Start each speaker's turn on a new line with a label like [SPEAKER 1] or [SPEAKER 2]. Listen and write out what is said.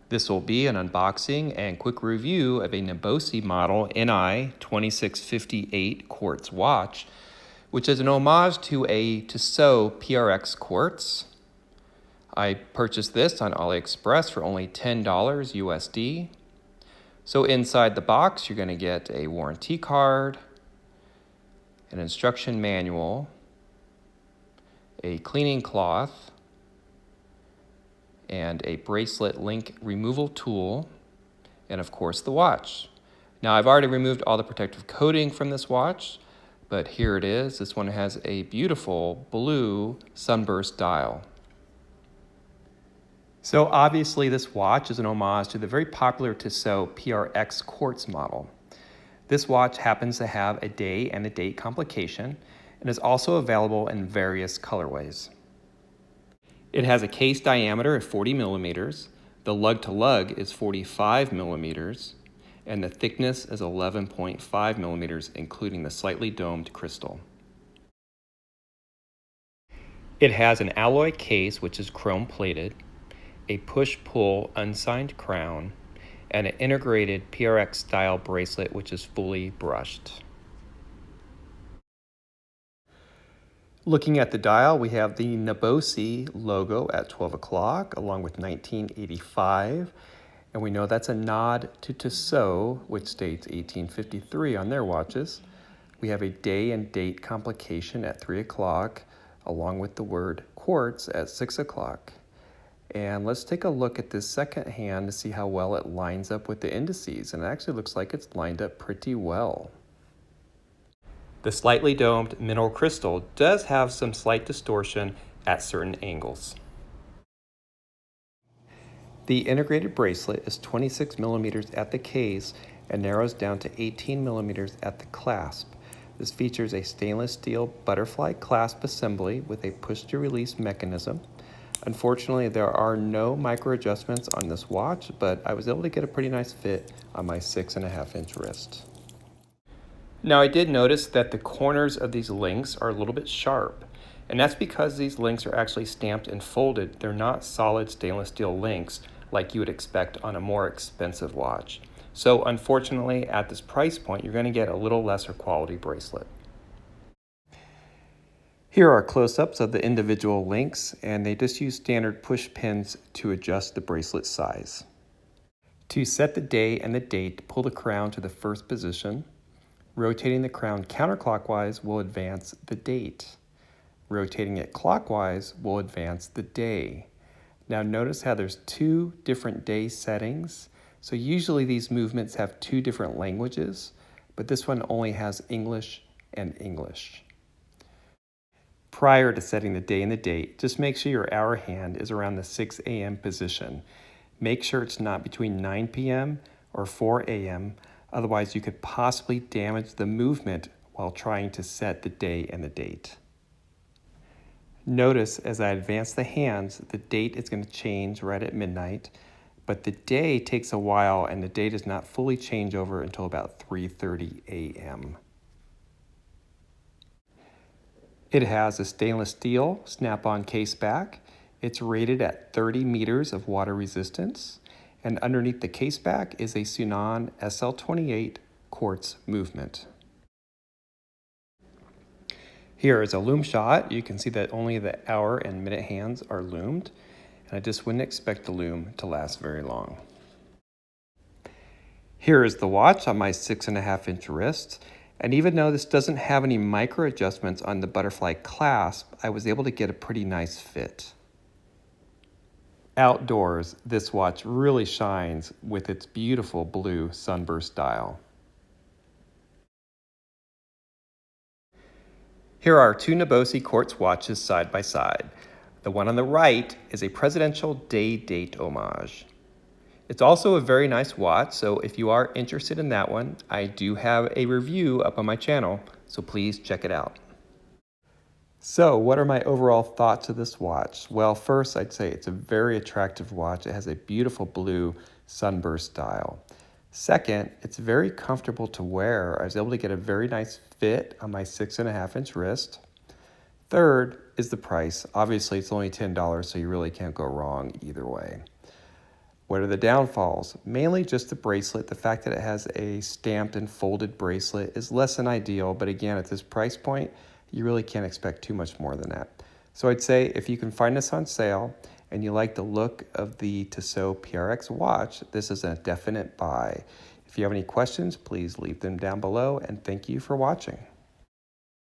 [SPEAKER 1] This will be an unboxing and quick review of a Nibosi model NI2658 quartz watch, which is an homage to a Tissot PRX Quartz. I purchased this on AliExpress for only $10 USD. So inside the box, you're going to get a warranty card, an instruction manual, a cleaning cloth, and a bracelet link removal tool, and of course the watch. Now I've already removed all the protective coating from this watch, but here it is. This one has a beautiful blue sunburst dial. So obviously this watch is an homage to the very popular Tissot PRX Quartz model. This watch happens to have a day and a date complication and is also available in various colorways. It has a case diameter of 40 millimeters, the lug-to-lug is 45 millimeters, and the thickness is 11.5 millimeters, including the slightly domed crystal. It has an alloy case, which is chrome-plated, a push-pull unsigned crown, and an integrated PRX-style bracelet, which is fully brushed. Looking at the dial, we have the Nibosi logo at 12 o'clock, along with 1985, and we know that's a nod to Tissot, which states 1853 on their watches. We have a day and date complication at 3 o'clock, along with the word quartz at 6 o'clock. And let's take a look at this second hand to see how well it lines up with the indices, and it actually looks like it's lined up pretty well. The slightly domed mineral crystal does have some slight distortion at certain angles. The integrated bracelet is 26 millimeters at the case and narrows down to 18 millimeters at the clasp. This features a stainless steel butterfly clasp assembly with a push-to-release mechanism. Unfortunately, there are no micro adjustments on this watch, but I was able to get a pretty nice fit on my 6.5-inch wrist. Now I did notice that the corners of these links are a little bit sharp, and that's because these links are actually stamped and folded. They're not solid stainless steel links like you would expect on a more expensive watch. So unfortunately, at this price point, you're going to get a little lesser quality bracelet. Here are close-ups of the individual links, and they just use standard push pins to adjust the bracelet size. To set the day and the date, pull the crown to the first position. Rotating the crown counterclockwise will advance the date. Rotating it clockwise will advance the day. Now notice how there's two different day settings. So usually these movements have two different languages, but this one only has English and English. Prior to setting the day and the date, just make sure your hour hand is around the 6 a.m. position. Make sure it's not between 9 p.m. or 4 a.m. Otherwise, you could possibly damage the movement while trying to set the day and the date. Notice as I advance the hands, the date is going to change right at midnight, but the day takes a while and the day does not fully change over until about 3:30 a.m. It has a stainless steel snap-on case back. It's rated at 30 meters of water resistance. And underneath the case back is a Sunan SL28 quartz movement. Here is a loom shot. You can see that only the hour and minute hands are loomed, and I just wouldn't expect the loom to last very long. Here is the watch on my 6.5-inch wrist, and even though this doesn't have any micro adjustments on the butterfly clasp, I was able to get a pretty nice fit. Outdoors, this watch really shines with its beautiful blue sunburst dial. Here are two Nibosi quartz watches side by side. The one on the right is a presidential day-date homage. It's also a very nice watch, so if you are interested in that one, I do have a review up on my channel, so please check it out. So what are my overall thoughts of this watch? Well, first I'd say it's a very attractive watch. It has a beautiful blue sunburst dial. Second, it's very comfortable to wear. I was able to get a very nice fit on my 6.5-inch wrist. Third is the price. Obviously it's only $10, so you really can't go wrong either way. What are the downfalls? Mainly just the bracelet. The fact that it has a stamped and folded bracelet is less than ideal, but again, at this price point, you really can't expect too much more than that. So I'd say if you can find this on sale and you like the look of the Tissot PRX watch, this is a definite buy. If you have any questions, please leave them down below, and thank you for watching.